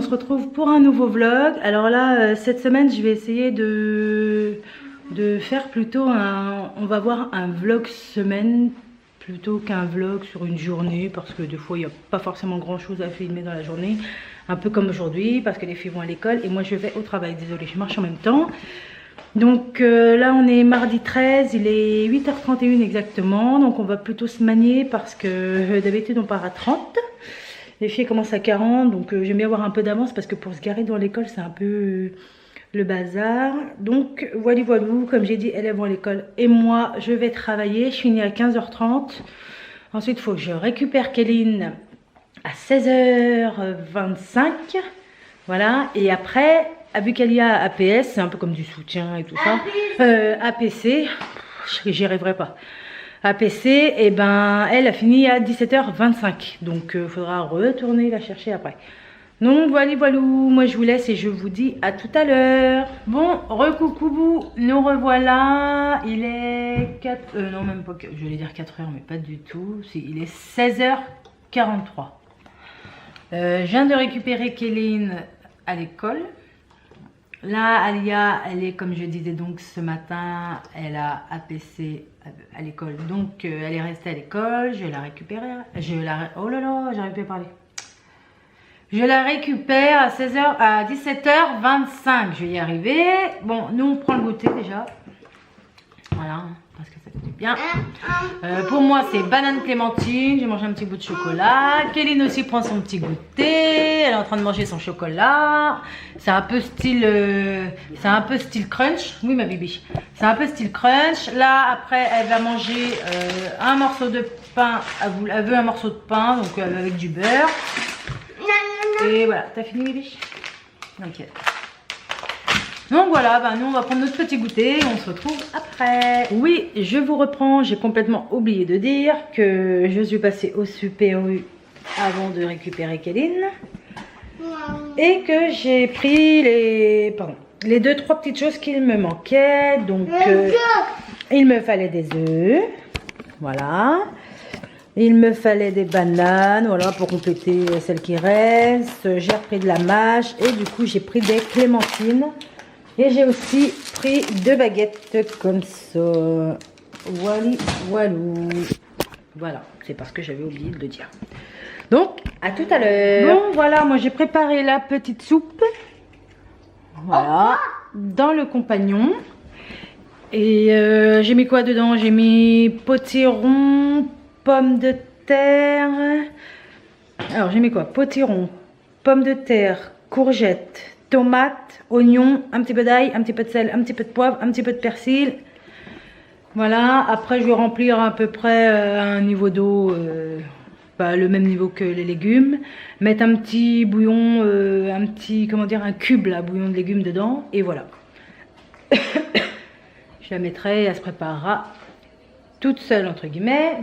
se retrouve pour un nouveau vlog. Alors là, cette semaine, je vais essayer de faire plutôt on va voir un vlog semaine plutôt qu'un vlog sur une journée, parce que des fois, il n'y a pas forcément grand chose à filmer dans la journée. Un peu comme aujourd'hui, parce que les filles vont à l'école et moi je vais au travail. Désolée, je marche en même temps. Donc là, on est mardi 13, il est 8h31 exactement. Donc on va plutôt se manier parce que d'habitude, on part à 30. Les filles commencent à 40, donc j'aime bien avoir un peu d'avance parce que pour se garer dans l'école, c'est un peu le bazar. Donc voilà, comme j'ai dit, elles vont à l'école et moi, je vais travailler. Je finis à 15h30. Ensuite, il faut que je récupère Kéline à 16h25. Voilà, et après, vu qu'elle y a APS, c'est un peu comme du soutien et tout ça. APC, j'y arriverai pas. APC, et ben elle a fini à 17h25, donc il faudra retourner la chercher après. Donc voilà, moi je vous laisse et je vous dis à tout à l'heure. Bon, recoucou, nous revoilà. Il est 4, non même pas, je vais dire 4h, mais pas du tout. Il est 16h43. Je viens de récupérer Kéline à l'école. Là, Alia, elle est, comme je disais donc ce matin, elle a APC à l'école. Donc, elle est restée à l'école. Je la récupère. Oh là là, j'arrive plus à parler. Je la récupère à 17h25. Je vais y arriver. Bon, nous, on prend le goûter déjà. Voilà, parce que ça fait du bien. Pour moi, c'est banane clémentine. J'ai mangé un petit bout de chocolat. Kéline aussi prend son petit goûter. Elle est en train de manger son chocolat. C'est un peu style, crunch. Oui, ma bibi. C'est un peu style crunch. Là, après, elle va manger un morceau de pain. Elle veut un morceau de pain, donc avec du beurre. Et voilà, t'as fini, bibi? Ok. Donc voilà, nous on va prendre notre petit goûter et on se retrouve après. Oui, je vous reprends, j'ai complètement oublié de dire que je suis passée au Super U avant de récupérer Kéline. Et que j'ai pris les 2-3 petites choses qu'il me manquaient. Donc il me fallait des œufs, voilà. Il me fallait des bananes, voilà, pour compléter celles qui restent. J'ai repris de la mâche et du coup j'ai pris des clémentines. Et j'ai aussi pris 2 baguettes comme ça. Voilà, c'est parce que j'avais oublié de le dire. Donc, à tout à l'heure. Bon, voilà, moi j'ai préparé la petite soupe. Voilà, dans le compagnon. Et j'ai mis quoi dedans? J'ai mis potiron, pommes de terre. Alors, j'ai mis quoi? Potiron, pommes de terre, courgettes, tomates, oignons, un petit peu d'ail, un petit peu de sel, un petit peu de poivre, un petit peu de persil. Voilà, après je vais remplir à peu près un niveau d'eau, le même niveau que les légumes. Mettre un petit bouillon, un cube là, bouillon de légumes dedans. Et voilà. Je la mettrai et elle se préparera toute seule entre guillemets.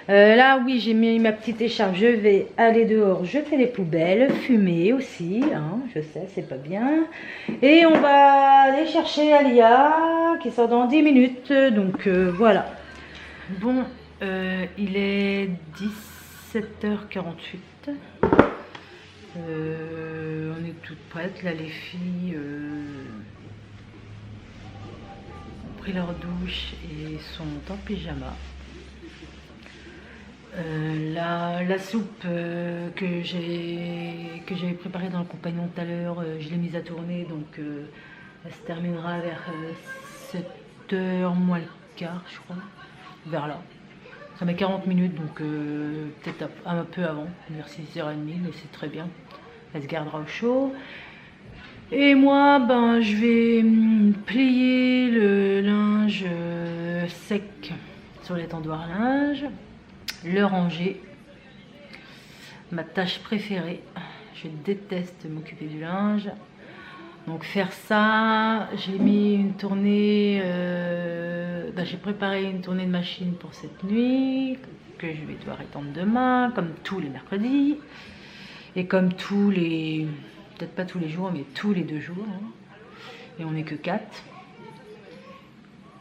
Là oui, j'ai mis ma petite écharpe, je vais aller dehors, je fais les poubelles, fumer aussi, hein, je sais, c'est pas bien. Et on va aller chercher Alia qui sort dans 10 minutes, donc voilà. Bon, il est 17h48. On est toutes prêtes, là les filles ont pris leur douche et sont en pyjama. La soupe que j'avais préparée dans le compagnon tout à l'heure, je l'ai mise à tourner, donc elle se terminera vers 7h moins le quart, je crois, vers là. Ça met 40 minutes, donc peut-être un peu avant, vers 6h30, mais c'est très bien. Elle se gardera au chaud. Et moi, je vais plier le linge sec sur l'étendoir à linge. Le ranger, ma tâche préférée. Je déteste m'occuper du linge, donc faire ça. J'ai mis une tournée, j'ai préparé une tournée de machine pour cette nuit que je vais devoir étendre demain, comme tous les mercredis et comme tous les, peut-être pas tous les jours, mais tous les 2 jours, hein. Et on n'est que 4.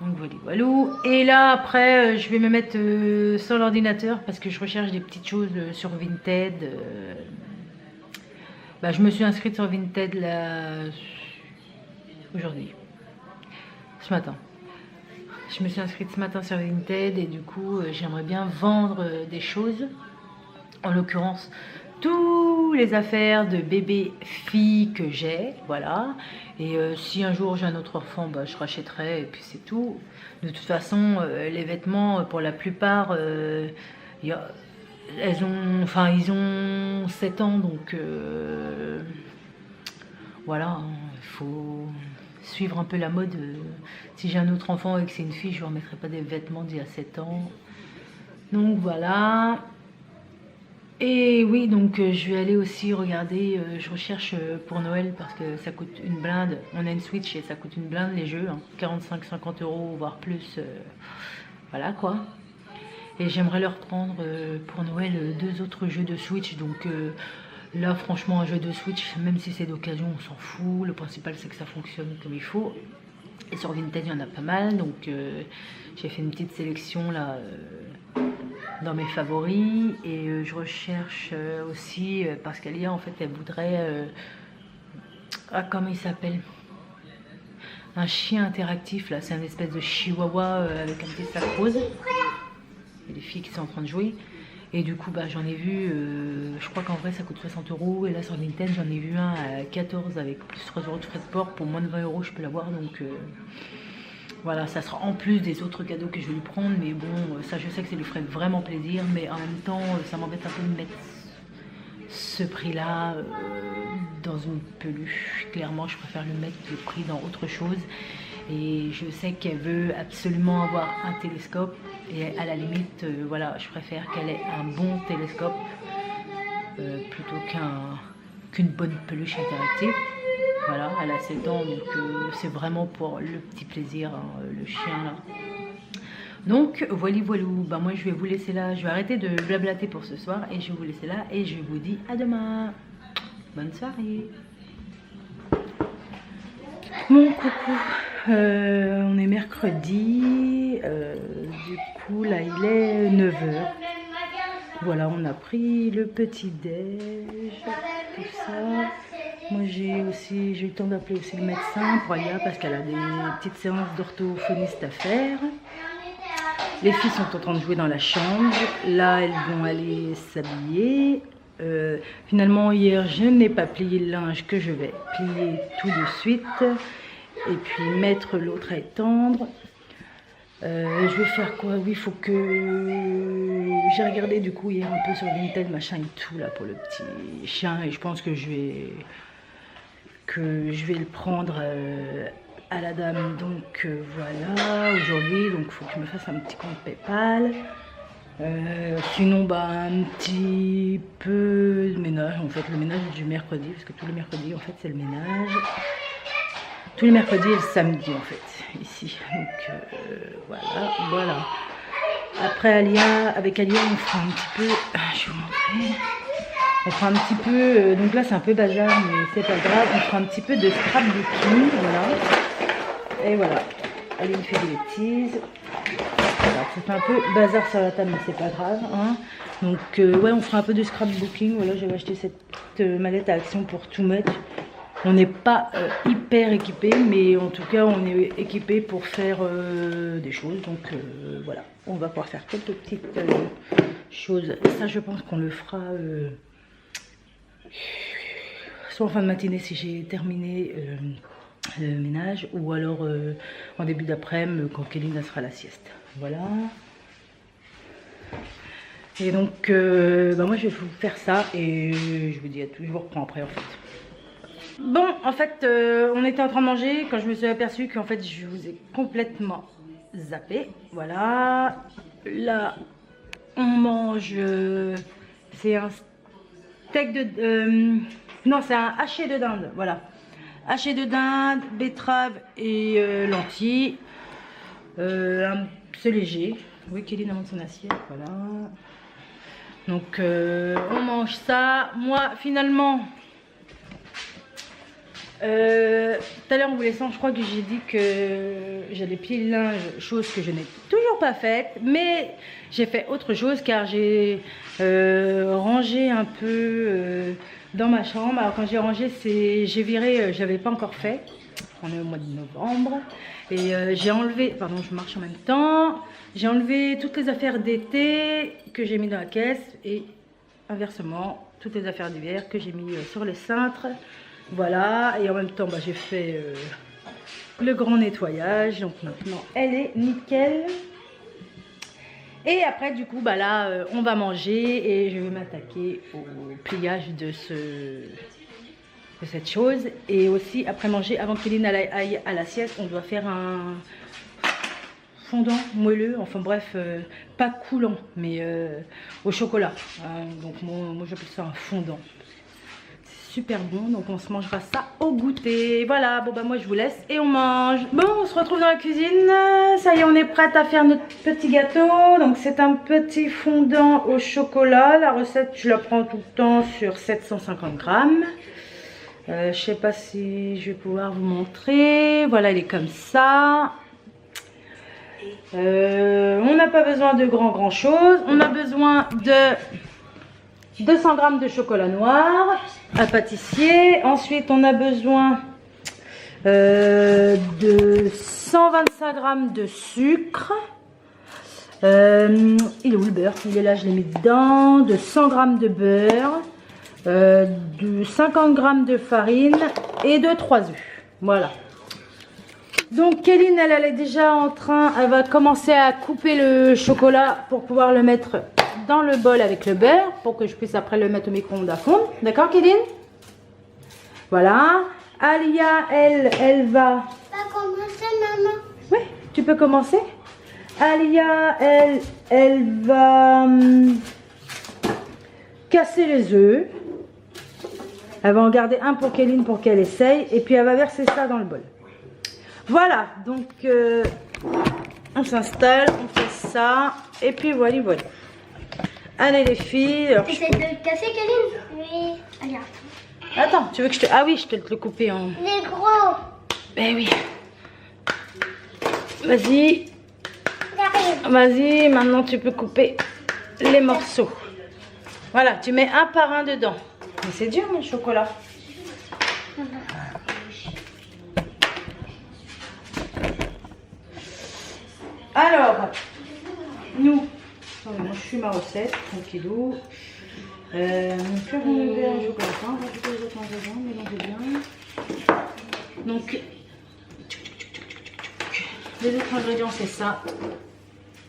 Donc voilà. Et là après je vais me mettre sur l'ordinateur parce que je recherche des petites choses sur Vinted Bah, je me suis inscrite sur Vinted là, aujourd'hui, ce matin. Je me suis inscrite ce matin sur Vinted et du coup j'aimerais bien vendre des choses. En l'occurrence, tous les affaires de bébé fille que j'ai, voilà. Et si un jour j'ai un autre enfant, bah, je rachèterai et puis c'est tout. De toute façon, les vêtements, pour la plupart, ils ont 7 ans, donc voilà, hein, il faut suivre un peu la mode. Si j'ai un autre enfant et que c'est une fille, je ne remettrai pas des vêtements d'il y a 7 ans. Donc voilà. Et oui, donc je vais aller aussi regarder, je recherche pour Noël parce que ça coûte une blinde. On a une Switch et ça coûte une blinde les jeux, hein, 45-50 €, voire plus. Voilà quoi. Et j'aimerais leur prendre pour Noël 2 autres jeux de Switch. Donc là, franchement, un jeu de Switch, même si c'est d'occasion, on s'en fout. Le principal, c'est que ça fonctionne comme il faut. Et sur Vinted, il y en a pas mal. Donc j'ai fait une petite sélection là. Dans mes favoris et je recherche aussi parce qu'Alia en fait elle voudrait comment il s'appelle, un chien interactif là, c'est un espèce de chihuahua avec un petit sac rose. Il y a des filles qui sont en train de jouer et du coup bah j'en ai vu je crois qu'en vrai ça coûte 60 € et là sur Vinted j'en ai vu un à 14 avec plus 3 € de frais de port. Pour moins de 20 € je peux l'avoir, donc voilà, ça sera en plus des autres cadeaux que je vais lui prendre, mais bon, ça je sais que ça lui ferait vraiment plaisir, mais en même temps, ça m'embête un peu de mettre ce prix-là dans une peluche. Clairement, je préfère le mettre le prix dans autre chose. Et je sais qu'elle veut absolument avoir un télescope, et à la limite, voilà, je préfère qu'elle ait un bon télescope plutôt qu'une bonne peluche interactive. Voilà, elle a 7 ans, donc c'est vraiment pour le petit plaisir, hein, le chien là. Donc voilà, voilou, bah moi je vais vous laisser là, je vais arrêter de blablater pour ce soir et je vais vous laisser là et je vous dis à demain. Bonne soirée. Bon coucou, on est mercredi, du coup là il est 9 h. Voilà, on a pris le petit déj, tout ça. Moi j'ai eu le temps d'appeler aussi le médecin pour Alia parce qu'elle a des petites séances d'orthophoniste à faire. Les filles sont en train de jouer dans la chambre. Là elles vont aller s'habiller. Finalement hier je n'ai pas plié le linge que je vais plier tout de suite. Et puis mettre l'autre à étendre. Je vais faire quoi? Oui, il faut que... J'ai regardé du coup hier un peu sur Vinted, machin et tout là pour le petit chien. Et je pense que je vais le prendre à la dame. Donc voilà, aujourd'hui, donc il faut que je me fasse un petit compte PayPal. Sinon, bah un petit peu de ménage. En fait, le ménage du mercredi, parce que tous les mercredis, en fait, c'est le ménage. Tous les mercredis et le samedi en fait, ici. Donc voilà. Après avec Alia, on fera un petit peu... je vais vous montrer. On fera un petit peu... donc là c'est un peu bazar, mais c'est pas grave. On fera un petit peu de scrapbooking, voilà. Et voilà. Alia fait des bêtises. Voilà, ça fait un peu bazar sur la table, mais c'est pas grave. Hein. Donc ouais, on fera un peu de scrapbooking. Voilà, j'avais acheté cette mallette à Action pour tout mettre. On n'est pas hyper équipé, mais en tout cas on est équipé pour faire des choses. Donc voilà, on va pouvoir faire quelques petites choses. Ça je pense qu'on le fera soit en fin de matinée si j'ai terminé le ménage, ou alors en début d'après-midi quand Kéline sera à la sieste. Voilà. Et donc bah moi je vais vous faire ça et je vous dis à tout, je vous reprends après en fait. Bon, en fait, on était en train de manger quand je me suis aperçue qu'en fait, je vous ai complètement zappé. Voilà. Là, on mange... c'est un steak de... non, c'est un haché de dinde. Voilà. Haché de dinde, betterave et lentilles. C'est léger. Oui, Kéline monte son assiette. Voilà. Donc, on mange ça. Moi, finalement... tout à l'heure en vous laissant, je crois que j'ai dit que j'allais plier le linge, chose que je n'ai toujours pas faite, mais j'ai fait autre chose car j'ai rangé un peu dans ma chambre. Alors quand j'ai rangé, j'ai viré, j'avais pas encore fait. On est au mois de novembre. Et j'ai enlevé, pardon, je marche en même temps. J'ai enlevé toutes les affaires d'été que j'ai mis dans la caisse. Et inversement, toutes les affaires d'hiver que j'ai mis sur les cintres. Voilà. Et en même temps, bah, j'ai fait le grand nettoyage. Donc maintenant, elle est nickel. Et après, du coup, bah là, on va manger et je vais m'attaquer au pliage de cette chose. Et aussi, après manger, avant qu'Éline aille à la sieste, on doit faire un fondant moelleux. Enfin bref, pas coulant, mais au chocolat. Donc moi j'appelle ça un fondant. Super bon, donc on se mangera ça au goûter. Voilà, bon bah moi je vous laisse et on mange. Bon, on se retrouve dans la cuisine. Ça y est, on est prête à faire notre petit gâteau. Donc c'est un petit fondant au chocolat. La recette, je la prends tout le temps sur 750 grammes. Je sais pas si je vais pouvoir vous montrer. Voilà, il est comme ça. On n'a pas besoin de grand chose. On a besoin de 200 grammes de chocolat noir à pâtissier. Ensuite, on a besoin de 125 grammes de sucre. Il est où le beurre? Il est là, je l'ai mis dedans. De 100 grammes de beurre. De 50 grammes de farine et de 3 œufs. Voilà. Donc Kéline, elle est déjà en train, elle va commencer à couper le chocolat pour pouvoir le mettre dans le bol avec le beurre pour que je puisse après le mettre au micro-ondes à fondre. D'accord Kéline? Voilà. Alia, elle va... Tu vas commencer, maman? Oui, tu peux commencer. Alia, elle va casser les œufs. Elle va en garder un pour Kéline pour qu'elle essaye. Et puis elle va verser ça dans le bol. Voilà, donc on s'installe, on fait ça. Et puis voilà. Allez les filles. Tu essaies de le casser, Kéline? Oui. Regarde. Attends, tu veux que je te... Ah oui, je te le couper en... Les gros. Ben oui. Vas-y. J'arrive. Vas-y, maintenant tu peux couper les morceaux. Voilà, tu mets un par un dedans. Mais c'est dur, le chocolat. Alors, nous, attendez, moi je suis ma recette, tranquillou. Plus on met un chocolat, on va ajouter les autres ingrédients, mélangez bien. Donc, les autres ingrédients, c'est ça.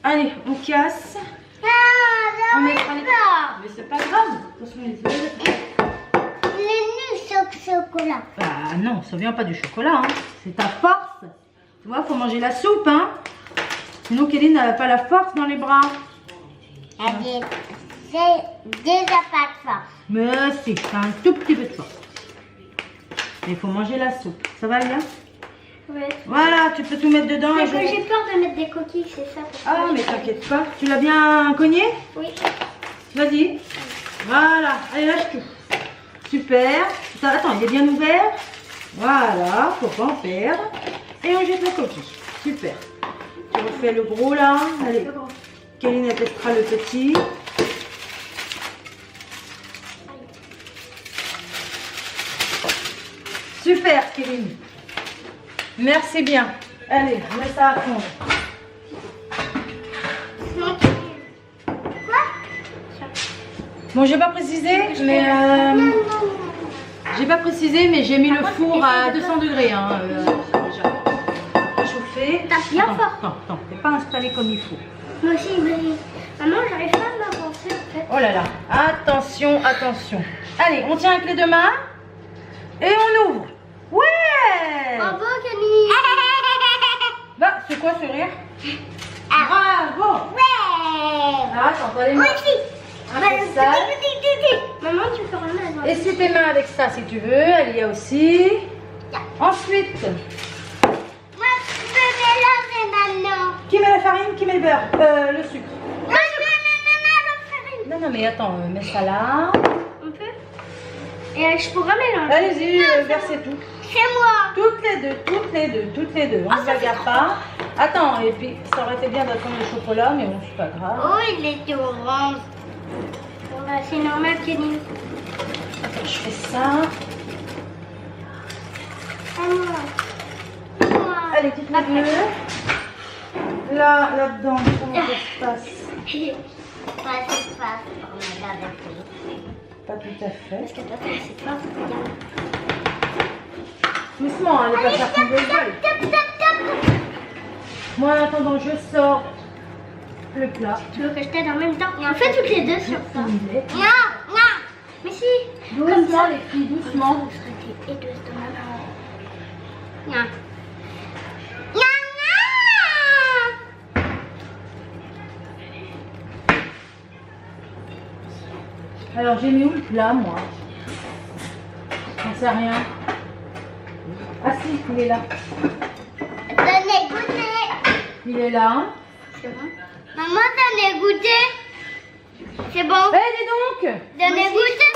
Allez, on casse. On mettra les... Mais c'est pas grave, attention les œufs. Il est nu ce chocolat. Bah non, ça vient pas du chocolat, hein. C'est ta force. Tu vois, faut manger la soupe, hein. Sinon, Kéline n'a pas la force dans les bras. J'ai déjà pas de force. Mais si, t'as un tout petit peu de force. Mais il faut manger la soupe. Ça va, Léa? Oui. Voilà, tu peux tout mettre dedans. Mais j'ai peur de mettre des coquilles, c'est ça. Ah, mais t'inquiète pas. Tu l'as bien cogné? Oui. Vas-y. Voilà. Allez, lâche tout. Super. Ça, attends, il est bien ouvert. Voilà, faut pas en perdre. Et on jette la coquille. Super. Tu refais le gros là. Allez. Kéline elle testera le petit. Super, Kéline. Merci bien. Allez, mets ça à fond. Quoi? Bon, j'ai pas précisé, mais j'ai mis le four à 200 degrés. Hein, déjà. Réchauffé. Tape bien fort. Attends, t'es pas installé comme il faut. Moi aussi, mais... Maman, j'arrive pas à m'avancer en fait. Oh là là, attention. Allez, on tient avec les deux mains et on ouvre. Ouais. Bravo, Camille. Bah, c'est quoi ce rire? Bravo. Ouais. Ah, attends, t'as les mains. Moi aussi. Un peu sale. Maman, tu peux remettre. Essuie tes mains avec ça si tu veux. Elle y a aussi. Ensuite, Moi, je peux mélanger maintenant. qui met la farine, qui met le beurre, le sucre. Non, la farine. Non, mais attends, mets ça là. On peut? Et je pourrais mélanger. Allez-y, versez tout. C'est moi. Toutes les deux. On ne se bagarre pas. Attends, et puis ça aurait été bien d'attendre le chocolat, mais bon, c'est pas grave. Oh, il était orange. Bon, bah, c'est normal, Kéline. je fais ça. Allez, quitte les deux. Là-dedans, comment ça se passe? Pas tout à fait. Parce que toi, t'as assez fort, regarde. Doucement, elle est pas faire tomber le bol. Moi, en attendant, je sors le plat. Tu veux que je t'aide en même temps? On fait toutes les deux sur ça. Non, non. Mais si. Doucement, les filles, doucement. Vous serez aideuse de maman. Non. Alors, j'ai mis où le plat, moi? J'en sais rien. Ah si, il est là. Donnez goûter. Il est là. C'est bon. Maman, donnez goûter. C'est bon. Eh, dis donc! Donnez goûter.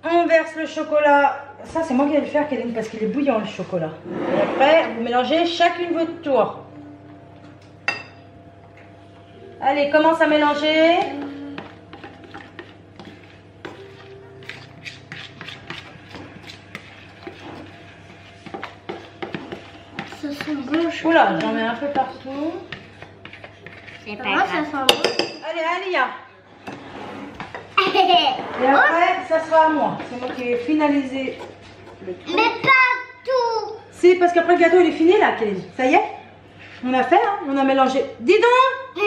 On verse le chocolat. Ça, c'est moi qui vais le faire, Kéline, parce qu'il est bouillant le chocolat. Et après, vous mélangez chacune votre tour. Allez, commence à mélanger. Ça sent bon. Oula, j'en mets un peu partout. C'est pas grave. Ça sent bon. Allez, Alia. Et après, ça sera à moi. C'est moi qui vais finaliser le tout. Mais pas tout. Si, parce qu'après le gâteau, il est fini là, Kéline. Ça y est? On a fait, hein? On a mélangé. Dis donc!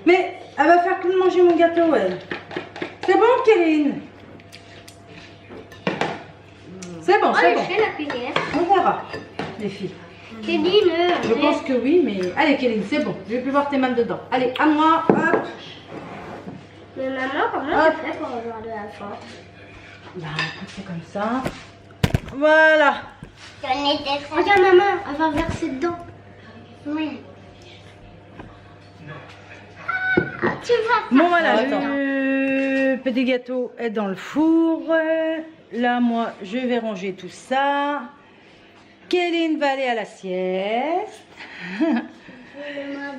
Mais elle va faire que de manger mon gâteau, elle. C'est bon, Kéline? C'est bon, c'est bon. Allez, je fais la cuillère. On verra, les filles. Kéline, Je pense que oui, mais... Allez, Kéline, c'est bon. Je vais plus voir tes mains dedans. Allez, à moi. Hop. Mais maman, comment tu fais pour avoir de la force? Bah, écoute, c'est comme ça. Voilà. Regarde maman, elle va verser dedans. Oui. Ah, tu vas. Bon, voilà, le petit gâteau est dans le four. Là, moi, je vais ranger tout ça. Kéline va aller à la sieste.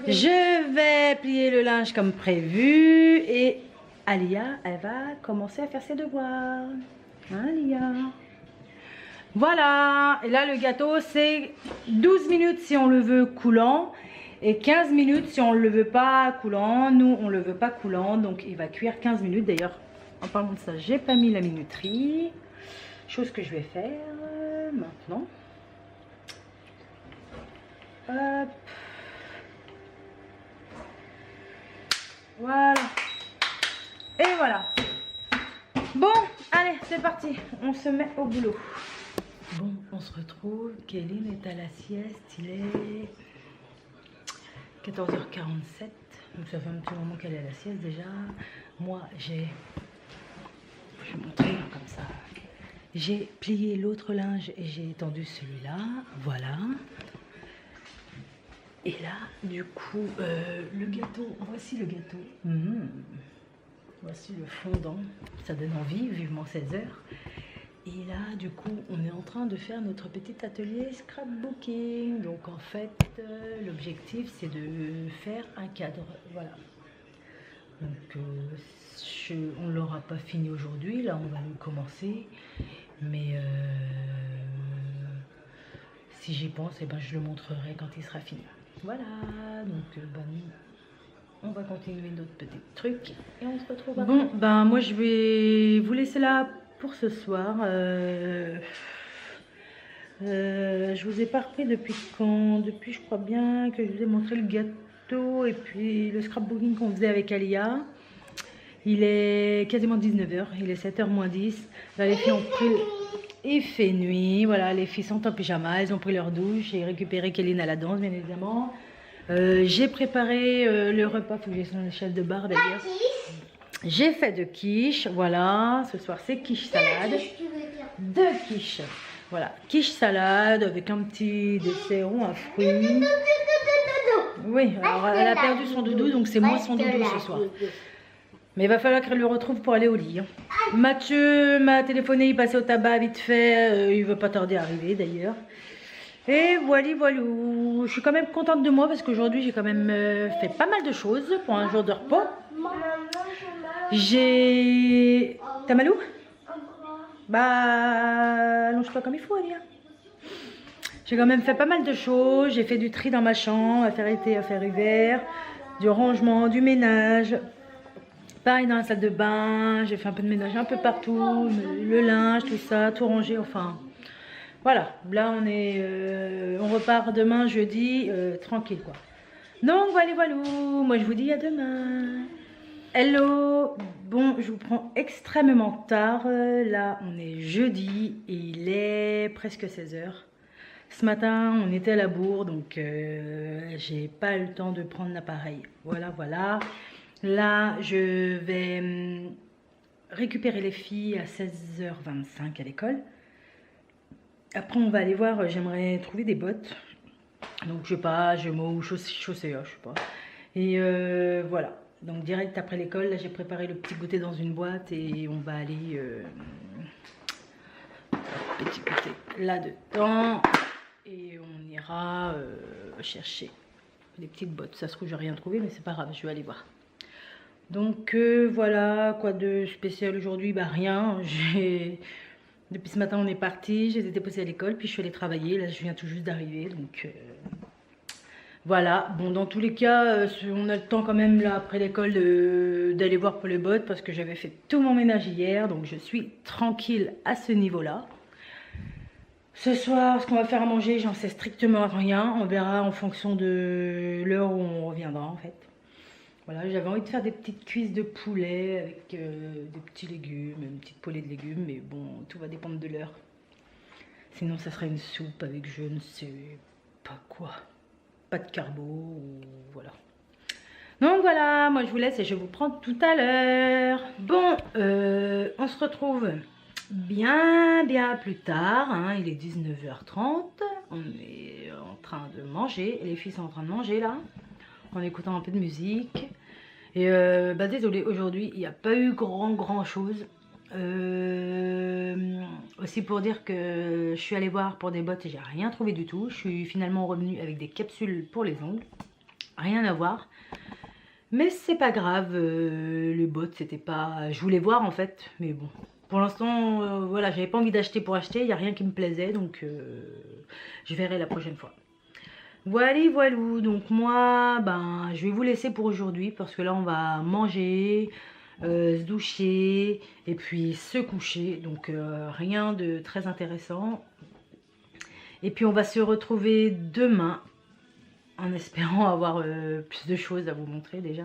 Je vais plier le linge comme prévu. Et Alia, elle va commencer à faire ses devoirs. Hein, Alia? Voilà. Et là, le gâteau, c'est 12 minutes si on le veut coulant. Et 15 minutes si on ne le veut pas coulant. Nous, on ne le veut pas coulant. Donc, il va cuire 15 minutes. D'ailleurs, en parlant de ça, j'ai pas mis la minuterie. Chose que je vais faire maintenant. Hop. Voilà. Et voilà. Bon, allez, c'est parti. On se met au boulot. Bon, on se retrouve. Kéline est à la sieste. Il est 14h47. Donc ça fait un petit moment qu'elle est à la sieste déjà. Moi, je vais montrer comme ça. J'ai plié l'autre linge et j'ai étendu celui-là. Voilà. Et là, du coup, le gâteau, voici le gâteau. Voici le fondant. Ça donne envie, vivement 16h. Et là, du coup, on est en train de faire notre petit atelier scrapbooking. Donc, en fait, l'objectif, c'est de faire un cadre. Voilà. Donc, on ne l'aura pas fini aujourd'hui. Là, on va le commencer. Mais si j'y pense, eh ben, je le montrerai quand il sera fini. Voilà. Donc, on va continuer notre petit truc. Et on se retrouve après. Bon, ben, moi, je vais vous laisser là pour ce soir. Je vous ai pas repris depuis quand? Depuis, je crois bien que je vous ai montré le gâteau et puis le scrapbooking qu'on faisait avec Alia. Il est quasiment 19 h, il est 7 h moins 10. Là, les filles ont pris... Il fait nuit, voilà, les filles sont en pyjama, elles ont pris leur douche et récupéré Kéline à la danse, bien évidemment. J'ai préparé le repas, faut que j'aille sur les chefs de bar d'ailleurs. J'ai fait de quiche, voilà, ce soir c'est quiche salade. Deux quiches, voilà, quiche salade avec un petit dessert ou un fruit. Oui, alors elle a perdu son doudou, donc c'est moi son doudou ce soir. Mais il va falloir qu'elle le retrouve pour aller au lit. Mathieu m'a téléphoné, il passait au tabac vite fait, il ne veut pas tarder à arriver d'ailleurs. Et voilà, voilà, je suis quand même contente de moi parce qu'aujourd'hui j'ai quand même fait pas mal de choses pour un jour de repos. J'ai... T'as mal où? Bah, allonge-toi comme il faut, Alia. J'ai quand même fait pas mal de choses. J'ai fait du tri dans ma chambre, à faire été, à faire hiver, du rangement, du ménage. Pareil dans la salle de bain, j'ai fait un peu de ménage un peu partout, le linge, tout ça, tout rangé, enfin... Voilà, là on repart demain jeudi, tranquille quoi. Donc voilà, voilà, moi je vous dis à demain. Hello, bon je vous prends extrêmement tard, là on est jeudi et il est presque 16 h. Ce matin on était à la bourre donc j'ai pas eu le temps de prendre l'appareil. Voilà, voilà. Là je vais récupérer les filles à 16 h 25 à l'école. Après on va aller voir, j'aimerais trouver des bottes. Donc je sais pas, Gémeaux ou chaussées, je sais pas. Et voilà. Donc direct après l'école, là j'ai préparé le petit goûter dans une boîte et on va aller petit goûter là-dedans. Et on ira chercher des petites bottes. Ça se trouve j'ai rien trouvé mais c'est pas grave, je vais aller voir. Donc voilà, quoi de spécial aujourd'hui? Bah rien, depuis ce matin on est parti, j'ai été déposée à l'école, puis je suis allée travailler, là je viens tout juste d'arriver, donc voilà. Bon dans tous les cas, on a le temps quand même là après l'école d'aller voir pour les bottes, parce que j'avais fait tout mon ménage hier, donc je suis tranquille à ce niveau-là. Ce soir, ce qu'on va faire à manger, j'en sais strictement rien, on verra en fonction de l'heure où on reviendra en fait. Voilà, j'avais envie de faire des petites cuisses de poulet avec des petits légumes, une petite poêlée de légumes, mais bon, tout va dépendre de l'heure. Sinon, ça serait une soupe avec je ne sais pas quoi. Pas de carbo, ou voilà. Donc voilà, moi je vous laisse et je vous prends tout à l'heure. Bon, on se retrouve bien plus tard, hein, il est 19 h 30. On est en train de manger, les filles sont en train de manger là, en écoutant un peu de musique. Et bah désolé, aujourd'hui il n'y a pas eu grand chose. Aussi pour dire que je suis allée voir pour des bottes et j'ai rien trouvé du tout. Je suis finalement revenue avec des capsules pour les ongles, rien à voir. Mais c'est pas grave, les bottes c'était pas... Je voulais voir en fait, mais bon. Pour l'instant, voilà, j'avais pas envie d'acheter pour acheter, il n'y a rien qui me plaisait, donc je verrai la prochaine fois. Voilà, voilà, donc moi, ben, je vais vous laisser pour aujourd'hui, parce que là on va manger, se doucher, et puis se coucher, donc rien de très intéressant. Et puis on va se retrouver demain, en espérant avoir plus de choses à vous montrer déjà.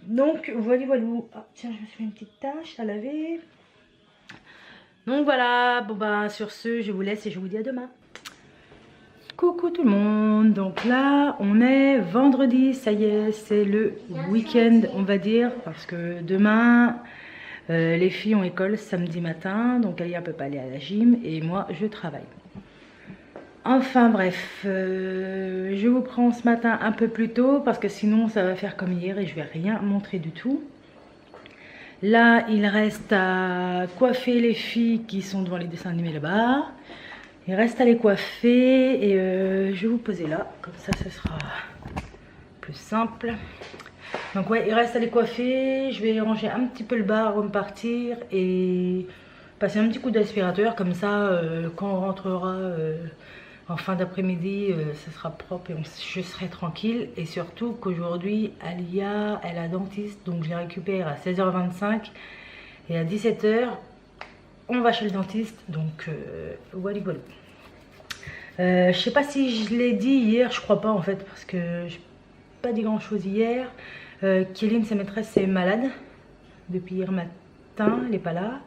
Donc voilà, voilà. Ah, tiens, je me suis fait une petite tache à laver. Donc voilà, bon bah sur ce, je vous laisse et je vous dis à demain. Coucou tout le monde, donc là on est vendredi, ça y est, c'est le week-end on va dire, parce que demain les filles ont école samedi matin, donc Alia ne peut pas aller à la gym et moi je travaille. Enfin bref, je vous prends ce matin un peu plus tôt parce que sinon ça va faire comme hier et je vais rien montrer du tout. Là, il reste à coiffer les filles qui sont devant les dessins animés là-bas. Il reste à les coiffer et je vais vous poser là, comme ça ce sera plus simple. Donc ouais, il reste à les coiffer, je vais ranger un petit peu le bar avant de partir et passer un petit coup d'aspirateur, comme ça quand on rentrera en fin d'après-midi, ça sera propre et je serai tranquille. Et surtout qu'aujourd'hui, Alia, elle a dentiste, donc je la récupère à 16h25 et à 17h. On va chez le dentiste, donc voilà. Je sais pas si je l'ai dit hier, je crois pas en fait, parce que j'ai pas dit grand chose hier. Kéline, sa maîtresse, est malade depuis hier matin, elle est pas là.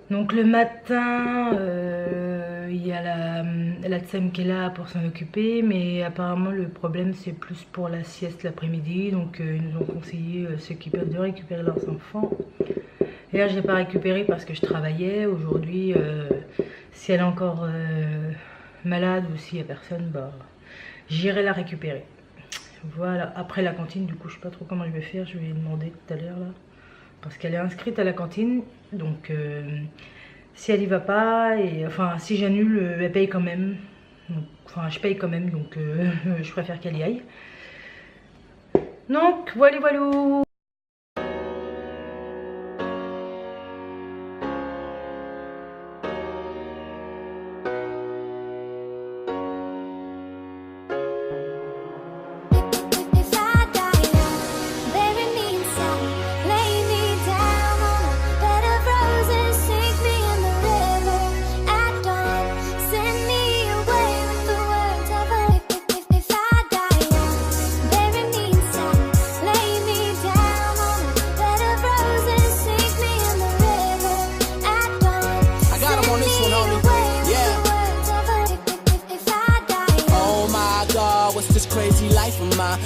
Donc le matin, il y a la Tsem qui est là pour s'en occuper, mais apparemment le problème c'est plus pour la sieste l'après-midi, donc ils nous ont conseillé ceux qui peuvent de récupérer leurs enfants. Et là je n'ai pas récupéré parce que je travaillais. Aujourd'hui, si elle est encore malade ou s'il n'y a personne, bah, j'irai la récupérer. Voilà, après la cantine, du coup je sais pas trop comment je vais faire, je vais lui demander tout à l'heure là. Parce qu'elle est inscrite à la cantine, donc si elle y va pas, et enfin si j'annule, elle paye quand même. Donc, enfin je paye quand même, donc je préfère qu'elle y aille. Donc voilà.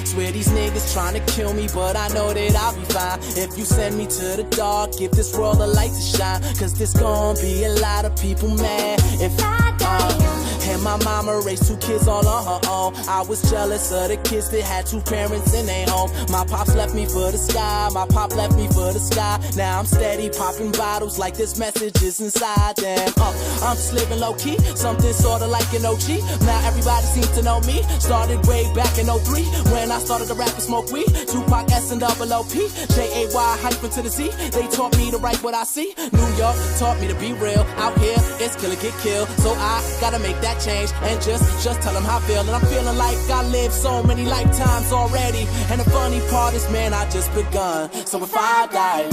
Swear these niggas trying to kill me, but I know that I'll be fine. If you send me to the dark, give this world a light to shine. Cause there's gonna be a lot of people mad if I die. And my mama raised 2 kids all on her own. I was jealous of the kids that had 2 parents in their home. My pops left me for the sky, my pop left me for the sky. Now I'm steady popping bottles like this message is inside them. I'm just living low key, something sorta like an OG. Now everybody seems to know me. Started way back in 03 when I started to rap and smoke weed. Tupac S and double OP, JAY hyphen to the Z. They taught me to write what I see. New York taught me to be real. Out here, it's kill or get killed. So I gotta make that change and just tell them how I feel. And I'm feeling like I lived so many lifetimes already. And the funny part is, man, I just begun. So if I die,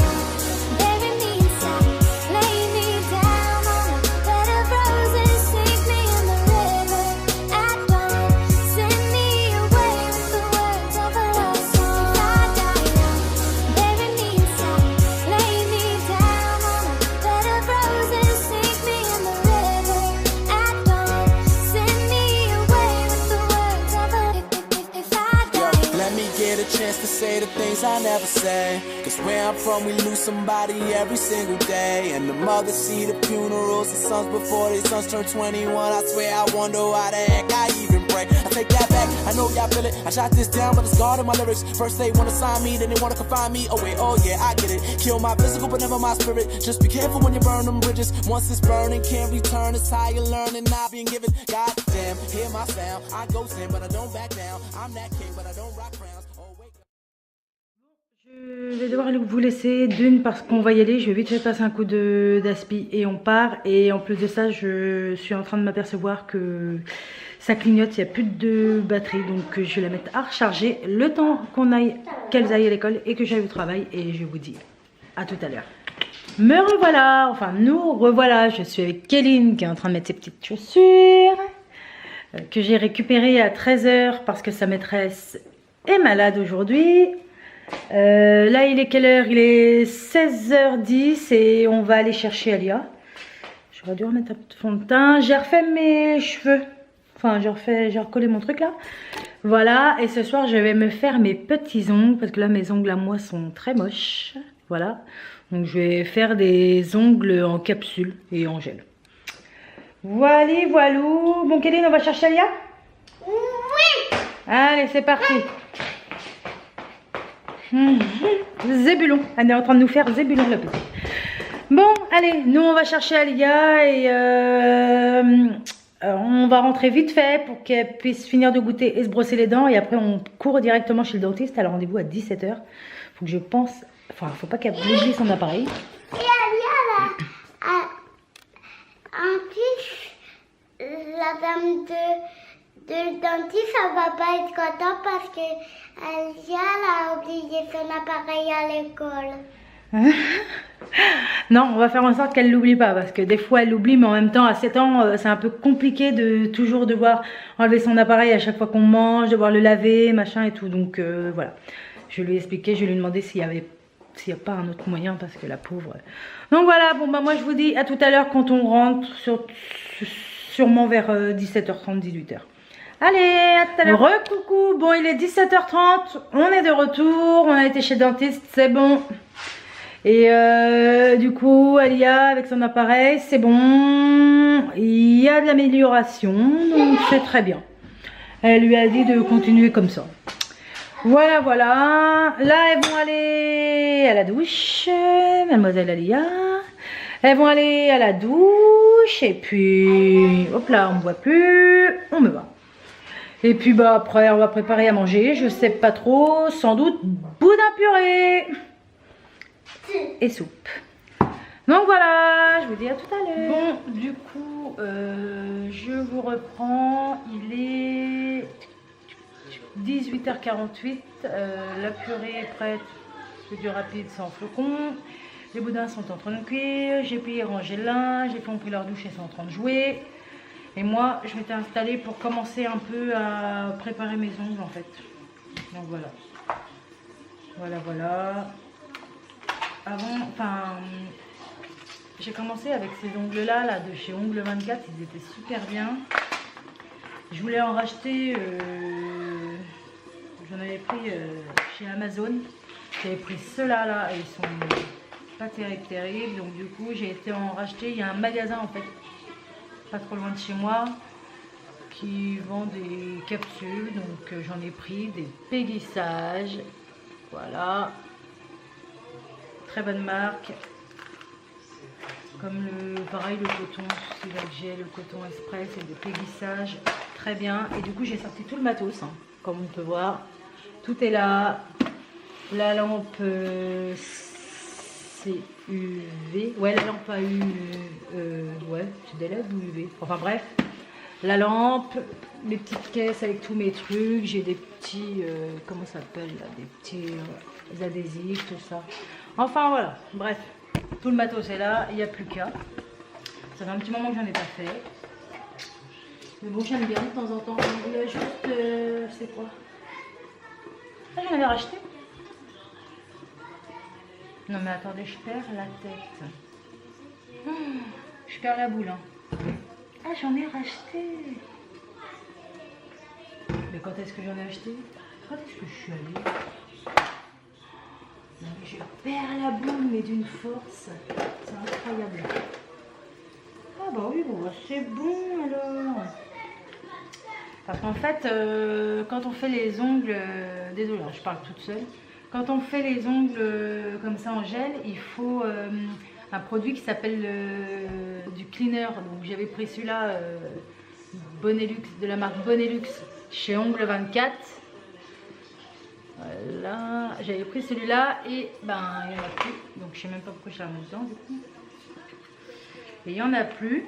chance to say the things I never say. Cause where I'm from, we lose somebody every single day. And the mothers see the funerals, the sons before their sons turn 21. I swear I wonder why the heck I even pray. I take that back, I know y'all feel it. I shot this down, but it's gone in my lyrics. First they wanna sign me, then they wanna confine me. Oh wait, oh yeah, I get it. Kill my physical, but never my spirit. Just be careful when you burn them bridges. Once it's burning, can't return. It's how you learn and not being given. God damn, hear my sound. I go zen, but I don't back down. I'm that king, but I don't rock crowns. Je vais devoir vous laisser d'une parce qu'on va y aller. Je vais vite fait passer un coup d'aspi et on part. Et en plus de ça, je suis en train de m'apercevoir que ça clignote, il n'y a plus de batterie. Donc je vais la mettre à recharger le temps qu'elles aillent à l'école et que j'aille au travail. Et je vous dis à tout à l'heure. Me revoilà, enfin nous revoilà. Je suis avec Kéline qui est en train de mettre ses petites chaussures que j'ai récupérées à 13h parce que sa maîtresse est malade aujourd'hui. Là il est quelle heure? Il est 16h10 et on va aller chercher Alia. J'aurais dû remettre un peu de fond de teint. J'ai refait mes cheveux. Enfin j'ai recollé mon truc là. Voilà, et ce soir je vais me faire mes petits ongles parce que là mes ongles à moi sont très moches. Voilà, donc je vais faire des ongles en capsule et en gel. Voilà, voilou. Bon Kéline, on va chercher Alia? Oui. Allez, c'est parti. Zébulon. Elle est en train de nous faire Zébulon la petite. Bon, allez, nous on va chercher Alia et on va rentrer vite fait pour qu'elle puisse finir de goûter et se brosser les dents. Et après on court directement chez le dentiste. Elle a rendez-vous à 17 h. Faut que je pense... Enfin, faut pas qu'elle oublie son appareil. Et Alia, en plus, la dame de dentiste, elle va pas être contente parce que Alia a oublié son appareil à l'école. Non, on va faire en sorte qu'elle l'oublie pas parce que des fois elle l'oublie, mais en même temps à 7 ans c'est un peu compliqué de toujours devoir enlever son appareil à chaque fois qu'on mange, devoir le laver, machin et tout. Donc voilà, je lui ai expliqué, je lui ai demandé s'il n'y a pas un autre moyen parce que la pauvre. Donc voilà, bon bah moi je vous dis à tout à l'heure quand on rentre, sûrement vers 17h30, 18h. Allez, à tout à l'heure. Re-coucou, bon il est 17h30, on est de retour, on a été chez le dentiste, c'est bon. Et du coup, Alia avec son appareil, c'est bon. Il y a de l'amélioration, donc c'est très bien. Elle lui a dit de continuer comme ça. Voilà, voilà. Là, elles vont aller à la douche, mademoiselle Alia. Elles vont aller à la douche et puis, hop là, on ne voit plus, on me va. Et puis bah après, on va préparer à manger. Je sais pas trop, sans doute boudin purée. Et soupe. Donc voilà, je vous dis à tout à l'heure. Bon, du coup, je vous reprends. Il est 18h48. La purée est prête. C'est du rapide sans flocons. Les boudins sont en train de cuire. J'ai plié et rangé le linge. Les filles ont pris leur douche et sont en train de jouer. Et moi, je m'étais installée pour commencer un peu à préparer mes ongles en fait. Donc voilà. Voilà, voilà. Avant, enfin, j'ai commencé avec ces ongles là de chez Ongles 24, ils étaient super bien. Je voulais en racheter, j'en avais pris chez Amazon. J'avais pris ceux-là là et ils sont pas terribles. Donc du coup j'ai été en racheter. Il y a un magasin en fait, pas trop loin de chez moi, qui vend des capsules. Donc j'en ai pris des Péguissage. Voilà. Très bonne marque, comme pareil le coton, c'est là que j'ai le coton express et le Péguissage, très bien. Et du coup j'ai sorti tout le matos, hein, comme on peut voir, tout est là. La lampe CUV, ouais la lampe a eu, ouais c'est des LED ou UV, enfin bref, la lampe, mes petites caisses avec tous mes trucs, j'ai des petits, comment ça s'appelle là, des petits adhésifs, tout ça. Enfin voilà, bref, tout le matos est là, il n'y a plus qu'à. Ça fait un petit moment que j'en ai pas fait. Mais bon, j'aime bien de temps en temps. Il y a juste, c'est quoi? Ah, j'en avais racheté. Non mais attendez, je perds la tête. Je perds la boule. Hein. Ah, j'en ai racheté. Mais quand est-ce que j'en ai acheté? Quand est-ce que je suis allée? Je perds la boule, mais d'une force, c'est incroyable. Ah bah oui, bon, c'est bon alors. Parce qu'en fait, quand on fait les ongles, désolé, je parle toute seule. Quand on fait les ongles comme ça en gel, il faut un produit qui s'appelle du cleaner. Donc j'avais pris celui-là, Bonelux, de la marque Bonelux, chez Ongles 24. Voilà, j'avais pris celui-là et ben il n'y en a plus, donc je sais même pas pourquoi je l'ai remis dedans du coup. Et il n'y en a plus.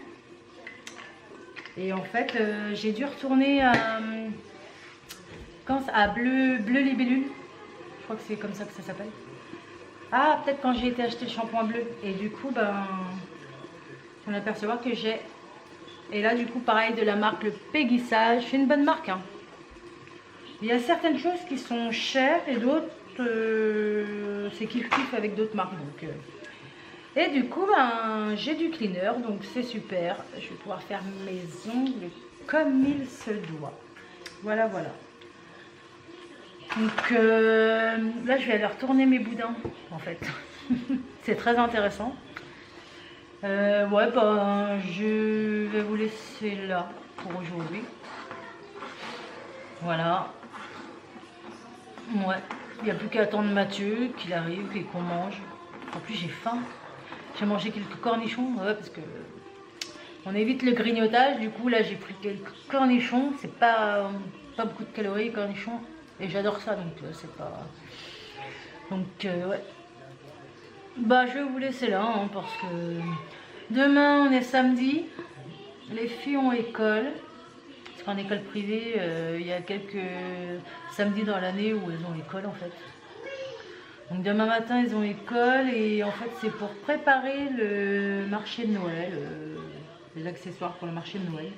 Et en fait, j'ai dû retourner à Bleu Libellule. Je crois que c'est comme ça que ça s'appelle. Ah, peut-être quand j'ai été acheter le shampoing bleu. Et du coup, ben, on apercevoir que j'ai. Et là, du coup, pareil de la marque le Péguissage. C'est une bonne marque, hein. Il y a certaines choses qui sont chères et d'autres, c'est kiff-kiff avec d'autres marques. Donc, Et du coup, ben, j'ai du cleaner, donc c'est super. Je vais pouvoir faire mes ongles comme il se doit. Voilà, voilà. Donc là, je vais aller retourner mes boudins, en fait. C'est très intéressant. Ouais, ben, je vais vous laisser là pour aujourd'hui. Voilà. Ouais, Il n'y a plus qu'à attendre Mathieu qu'il arrive et qu'on mange. En plus j'ai faim. J'ai mangé quelques cornichons, ouais, parce que on évite le grignotage. Du coup là j'ai pris quelques cornichons. C'est pas beaucoup de calories les cornichons. Et j'adore ça, donc c'est pas... Donc ouais. Bah je vais vous laisser là, hein, parce que demain on est samedi. Les filles ont école. Parce qu'en école privée, il y a quelques samedis dans l'année où elles ont école en fait. Donc demain matin ils ont école et en fait c'est pour préparer le marché de Noël, les accessoires pour le marché de Noël.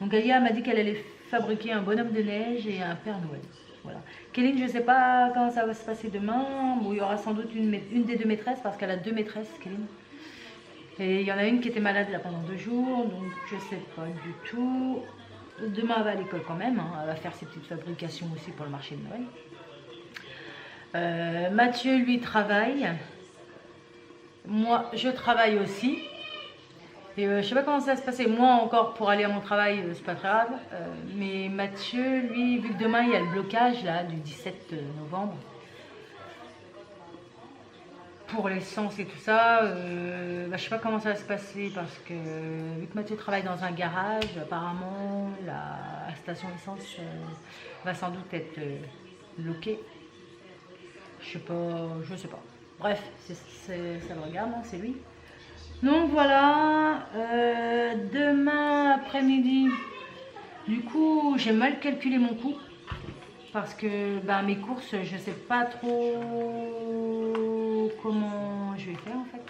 Donc Aya m'a dit qu'elle allait fabriquer un bonhomme de neige et un Père Noël. Voilà. Kéline, je ne sais pas comment ça va se passer demain. Bon, il y aura sans doute une des deux maîtresses parce qu'elle a deux maîtresses, Kéline. Et il y en a une qui était malade là pendant 2 jours, donc je ne sais pas du tout. Demain elle va à l'école quand même, hein. Elle va faire ses petites fabrications aussi pour le marché de Noël. Mathieu lui travaille. Moi je travaille aussi. Et je sais pas comment ça va se passer. Moi encore pour aller à mon travail, c'est pas très grave. Mais Mathieu, lui, vu que demain il y a le blocage là du 17 novembre pour l'essence et tout ça, je sais pas comment ça va se passer parce que vu que Mathieu travaille dans un garage, apparemment la station essence va sans doute être bloquée. Je sais pas. Bref, ça le regarde, hein, c'est lui. Donc voilà, demain après-midi, du coup j'ai mal calculé mon coût parce que mes courses, je sais pas trop comment je vais faire en fait.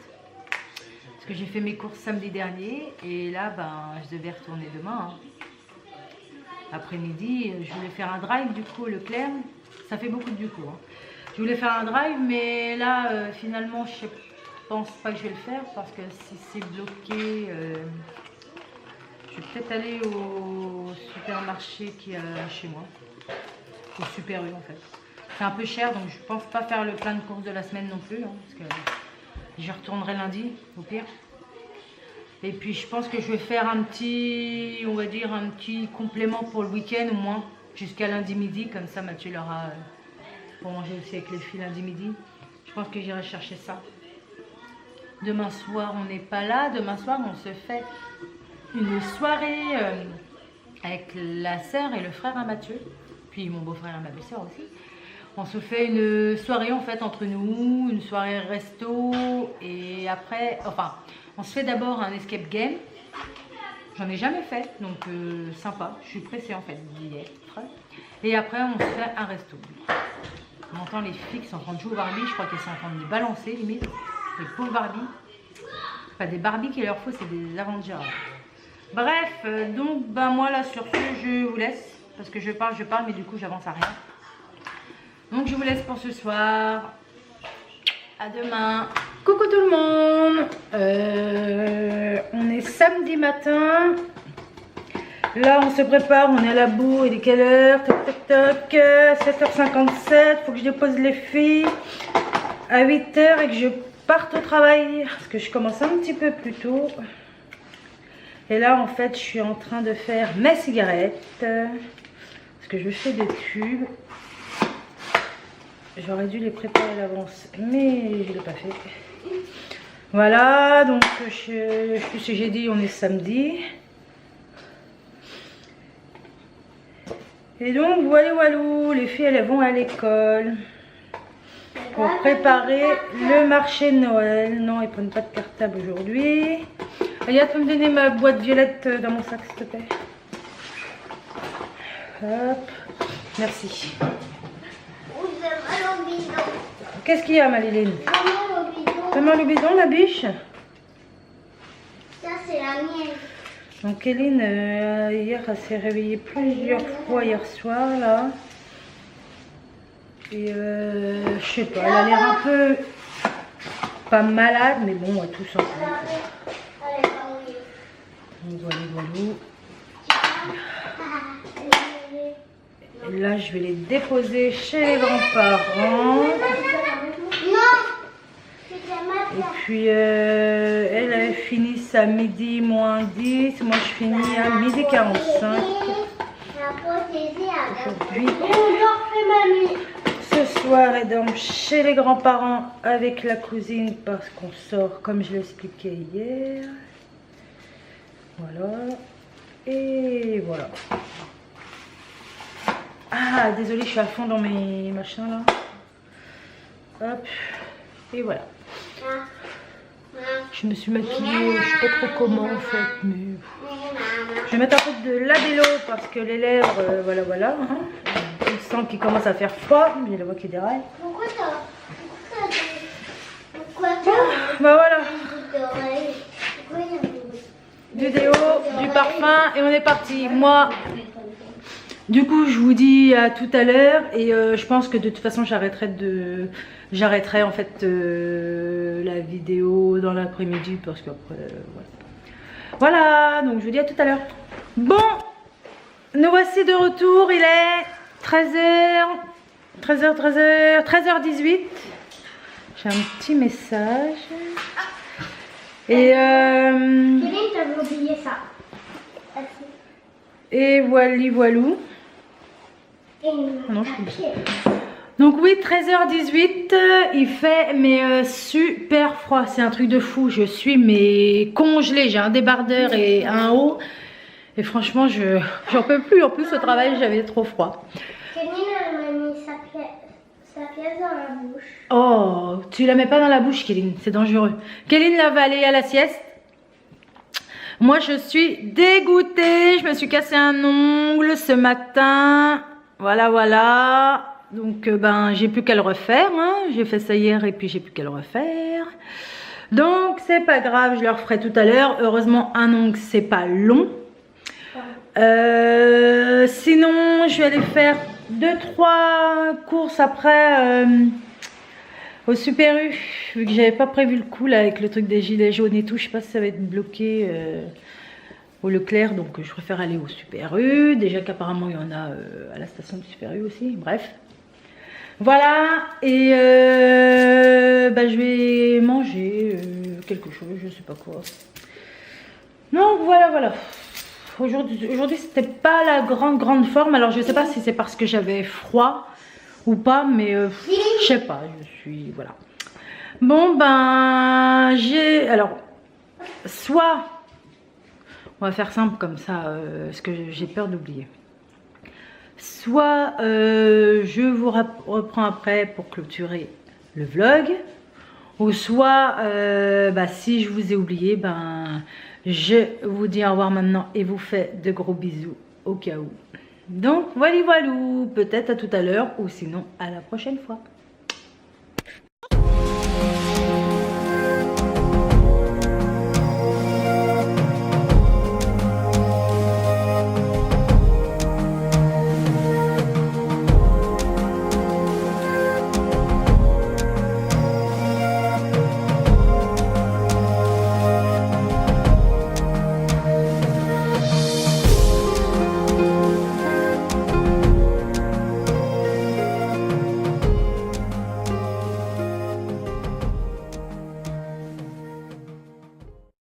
Parce que j'ai fait mes courses samedi dernier et là je devais retourner demain. Hein. Après-midi, je voulais faire un drive du coup au Leclerc, ça fait beaucoup du coup. Hein. Je voulais faire un drive mais là finalement je pense pas que je vais le faire parce que si c'est bloqué, je vais peut-être aller au supermarché qui est chez moi, au Super U en fait. C'est un peu cher donc je pense pas faire le plein de courses de la semaine non plus, hein, parce que je retournerai lundi au pire. Et puis je pense que je vais faire un petit, on va dire un petit complément pour le week-end au moins jusqu'à lundi midi, comme ça Mathieu l'aura pour manger aussi avec les filles lundi midi. Je pense que j'irai chercher ça. Demain soir, on n'est pas là. Demain soir, on se fait une soirée avec la sœur et le frère à Mathieu. Puis mon beau-frère et ma belle-sœur aussi. On se fait une soirée en fait entre nous, une soirée resto. Et après, enfin, on se fait d'abord un escape game. J'en ai jamais fait, donc sympa. Je suis pressée en fait d'y être. Et après, on se fait un resto. On entend les filles qui sont en train de jouer au Barbie. Je crois qu'elles sont en train de les balancer limite. Les pauvres Barbie. Pas des Barbie qu'il leur faut, c'est des Avengers. Bref, donc moi là sur ce, je vous laisse. Parce que je parle, mais du coup j'avance à rien. Donc je vous laisse pour ce soir. À demain. Coucou tout le monde. On est samedi matin. Là on se prépare, on est à la bourre. Il est quelle heure? Toc toc toc. 7h57. Faut que je dépose les filles à 8h et que je parte au travail. Parce que je commence un petit peu plus tôt. Et là en fait je suis en train de faire mes cigarettes. Parce que je fais des tubes. J'aurais dû les préparer à l'avance, mais je ne l'ai pas fait. Voilà, donc j'ai dit on est samedi. Et donc voilà, les filles elles vont à l'école pour préparer le marché de Noël. Non, elles ne prennent pas de cartable aujourd'hui. Aya, tu peux me donner ma boîte violette dans mon sac s'il te plaît? Hop, merci. Qu'est-ce qu'il y a, ma Liline? T'as mal au bidon, la biche? Ça, c'est la mienne. Donc, Kéline, hier, elle s'est réveillée plusieurs fois hier soir, là. Et je sais pas, elle a l'air un peu pas malade, mais bon, on va tous ensemble. Voilà. Et là, je vais les déposer chez les grands-parents. Et puis, elle finit à midi moins 10. Moi, je finis à midi 45. Aujourd'hui, ce ce soir est donc chez les grands-parents avec la cousine parce qu'on sort comme je l'expliquais hier. Voilà. Et voilà. Ah, désolée, je suis à fond dans mes machins là. Hop. Et voilà. Je me suis maquillée, je sais pas trop comment en fait, mais je vais mettre un peu de labello parce que les lèvres, voilà. Hein. Je sens qu'il commence à faire froid, j'ai la voix qui déraille. Pourquoi ça Bah voilà. Du déo, du parfum et on est parti. Moi, du coup, je vous dis à tout à l'heure et je pense que de toute façon, j'arrêterai en fait la vidéo dans l'après-midi parce qu'après, voilà. Donc je vous dis à tout à l'heure. Bon, nous voici de retour. Il est 13h18. J'ai un petit message. Et t'avais oublié ça. et voilou. Non, je donc oui, 13h18, il fait mais super froid, c'est un truc de fou. Je suis mais congelée, j'ai un débardeur et un haut. Et franchement, j'en peux plus. En plus, au travail, j'avais trop froid. Kéline, elle m'a mis sa pièce dans la bouche. Oh, tu la mets pas dans la bouche, Kéline, c'est dangereux. Kéline là va aller à la sieste. Moi, je suis dégoûtée. Je me suis cassé un ongle ce matin. Voilà. Donc, ben, j'ai plus qu'à le refaire. Hein. J'ai fait ça hier et puis j'ai plus qu'à le refaire. Donc, c'est pas grave, je le referai tout à l'heure. Heureusement, un ongle, c'est pas long. Sinon, je vais aller faire 2-3 courses après au Super U. Vu que j'avais pas prévu le coup là avec le truc des gilets jaunes et tout. Je sais pas si ça va être bloqué au Leclerc. Donc, je préfère aller au Super U. Déjà qu'apparemment, il y en a à la station du Super U aussi. Bref. Voilà. Et bah, je vais manger quelque chose. Je sais pas quoi. Donc, voilà. Aujourd'hui c'était pas la grande forme. Alors je sais pas si c'est parce que j'avais froid ou pas, mais je sais pas, voilà. Bon ben alors soit on va faire simple comme ça parce que j'ai peur d'oublier. Soit je vous reprends après pour clôturer le vlog, ou soit bah, si je vous ai oublié, ben je vous dis au revoir maintenant et vous fais de gros bisous au cas où. Donc voilà, peut-être à tout à l'heure ou sinon à la prochaine fois.